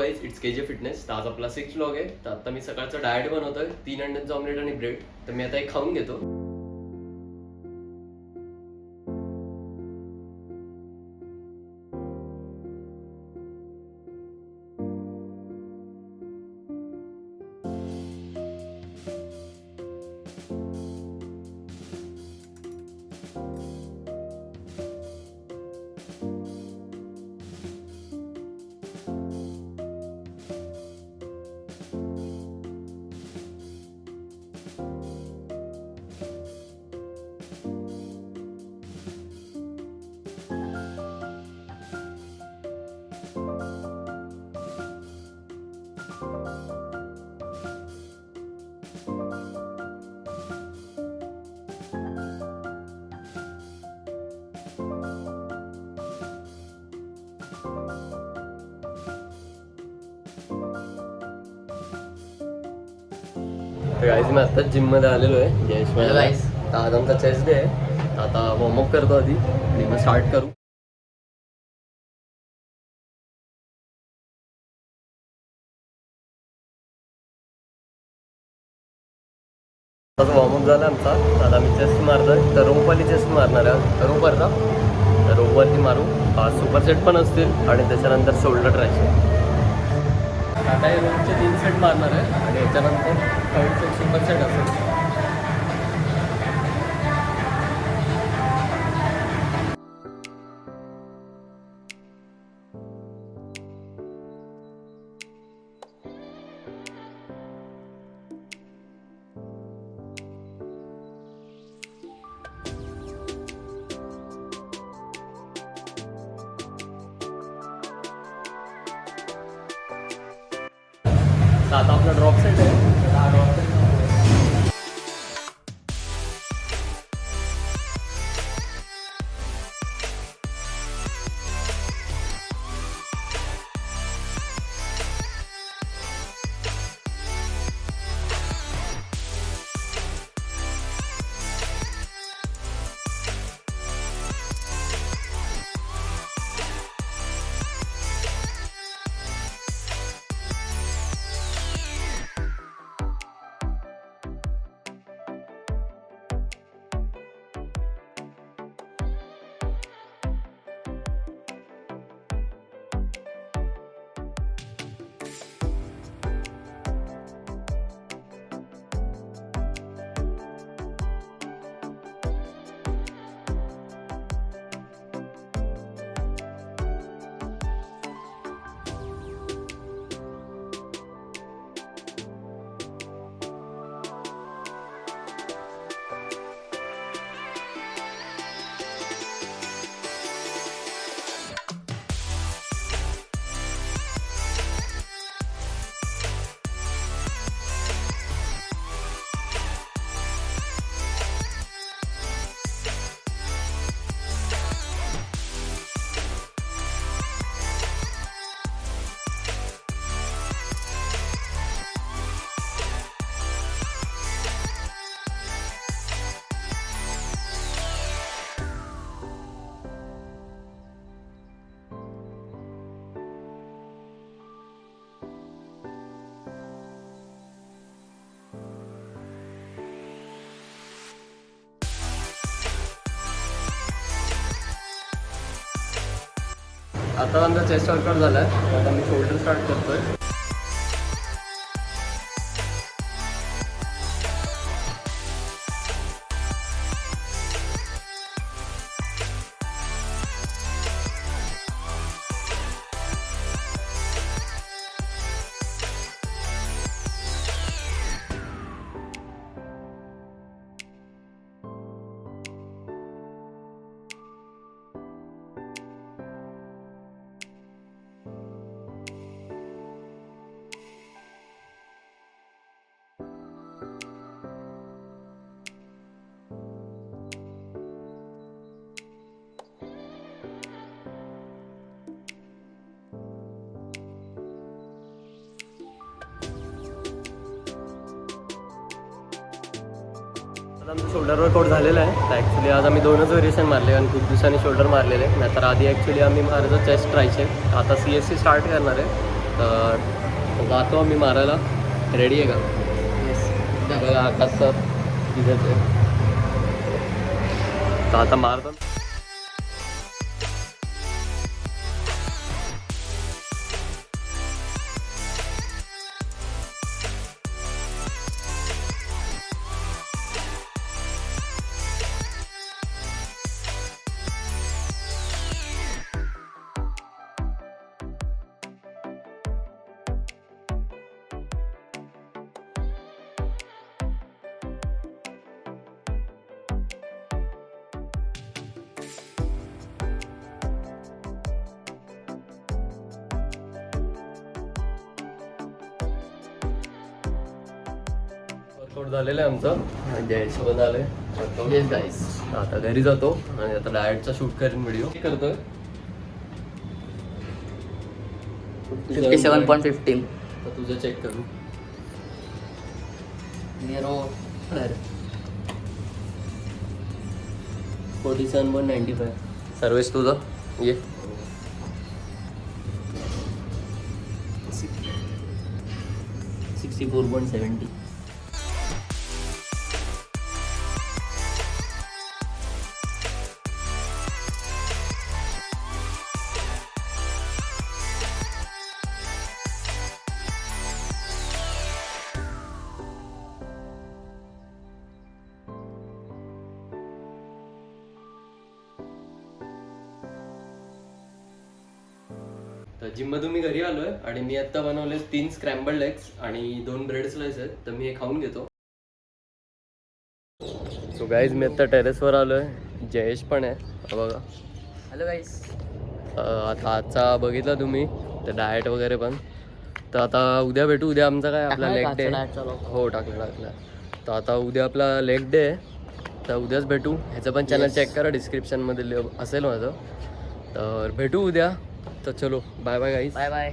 Guys, it's KJ fitness. तर आज आपला 6 व्लॉग आहे. तर आता मी सकाळचं डाएट बनवतोय, 3 अंड्यांचं ऑमलेट आणि ब्रेड. तर मी आता एक खाऊन घेतो. तर गाईज, मी आत्ताच जिममध्ये आलेलो आहे. जयेश गाईज, तर आज आमचा चेस्ट डे आहे. आता वॉर्मअप करतो आधी आणि मग स्टार्ट करू. आता वॉर्मअप झाला आमचा. आता मी चेस्ट मारतोय. तर रोपवाली चेस्ट मारणार आहे. रोपवरचा तर रोपवरती मारू. सुपर सेट पण असतील आणि त्याच्यानंतर शोल्डर ट्रायसेप. आता हे रोपचे 3 सेट मारणार आहे आणि याच्यानंतर थर्ड सेट सुपर सेट असेल. आता आपला ड्रॉप सेट आहे. हा ड्रॉप सेट आता आमचा चेस्ट वर्कआउट झाला आहे. आता मी शोल्डर स्टार्ट करतोय. आमचं शोल्डर वर्कआउट झालेलं आहे. तर ॲक्च्युली आज आम्ही 2च व्हेरिएशन मारले आणि खूप दिवसांनी शोल्डर मारलेले. नाहीतर आधी ॲक्च्युली आम्ही मारायचो चेस्ट ट्रायसेप. आता CSC स्टार्ट करणार आहे. तर जातो आम्ही मारायला. रेडी आहे का? बघा आकाश सर तिथेच आहे. तर आता मारतो. वर्कआउट झालेलं आहे आमचं. जयेश पण आले. येस गाईस. आता घरी जातो आणि आता डाएटचा शूट करेन व्हिडिओ. करतोय 57.15. तर तुझं चेक करू. Nero 47.95. सर्विस तुझं ये. 64.70. तर जिममधून मी घरी आलोय आणि मी आता बनवले 3 स्क्रॅम्बल्ड एग्स आणि 2 ब्रेड स्लाइस आहेत. तर मी हे खाऊन घेतो. सो गाईज मी आता टेरेसवर आलोय. जयेश पण आहे बघा. हॅलो गाईस. आता आजचा बघितला तुम्ही तर डाएट वगैरे पण. तर आता उद्या भेटू. उद्या आमचा काय आपला लेग डे. हो टाकला. तर आता उद्या आपला लेग डे आहे. तर उद्याच भेटू. ह्याचं पण चॅनल चेक करा, डिस्क्रिप्शनमध्ये असेल माझं. तर भेटू उद्या. तर चलो bye bye guys. Bye bye.